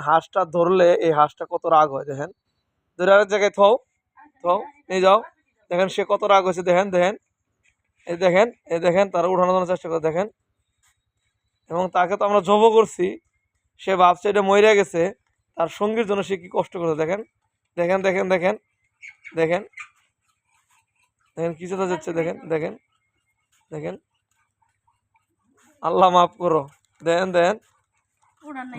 হাঁসটা ধরলে এই হাঁসটা কত রাগ হয় দেখেন। ধরে আরেক জায়গায় থও, থও, নিয়ে যাও। দেখেন সে কত রাগ হয়েছে, দেখেন দেখেন, এই দেখেন, এই দেখেন তারা উঠানোর জন্য চেষ্টা করে দেখেন। এবং তাকে তো আমরা জবও করছি, সে ভাবছে এটা মরে গেছে, তার সঙ্গীর জন্য সে কি কষ্ট করে দেখেন, দেখেন দেখেন দেখেন দেখেন দেখেন কি যেতে যাচ্ছে, দেখেন দেখেন দেখেন। আল্লাহ মাফ করো। দেখেন দেখেন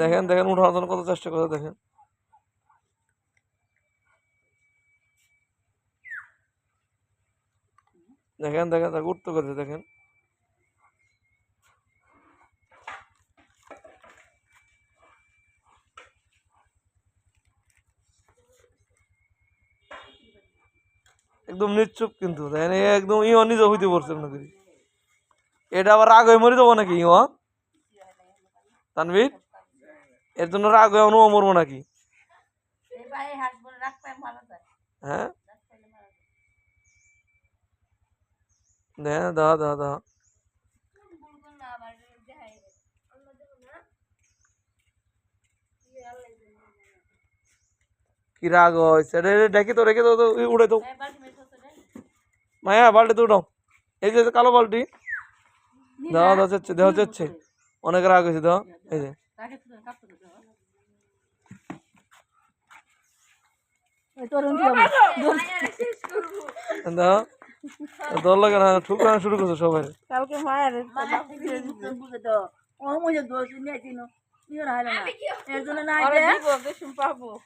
দেখেন দেখেন উঠানোর জন্য কত চেষ্টা করে দেখেন। দেখেন দেখেন তাকে উঠতে করছে দেখেন। একদম নিশ্চুপ কিন্তু দেখেন, একদম ইও নিজে হইতে পড়ছে নাকি। এটা আবার রাগ হয়ে মরে যাবো নাকি ইও? তানভীর, এর জন্য রাগ হয়ে অনু মরবো নাকি? হ্যাঁ দেখেন, দাও দাও দাও। কি রাগ হয়েছে, ডেকে তো রেখে তো উড়ে তো। মায়া বাল্টি তো উঠাও, এই যে কালো বাল্টি দেওয়া যাচ্ছে, দেওয়া যাচ্ছে। অনেক রাগ হয়েছে, দাও এই যে দাও। দল লাগে না, ঠুকরানো শুরু করছে সবাই। কালকে মায়ের এর জন্য নাই,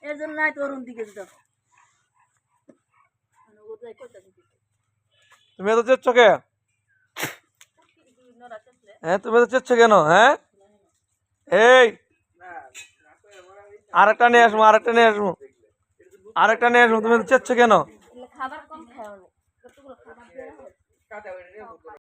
এর জন্য নাই তরুণ দিকে তুমি এত চেচ্ছ কে? হ্যাঁ তুমি এত চেচ্ছ কেন? হ্যাঁ এই আরেকটা নিয়ে আসবো, আরেকটা নিয়ে আসবো, আরেকটা নিয়ে আসবো। তুমি এত চেচ্ছ কেন? খাবার কম খায়।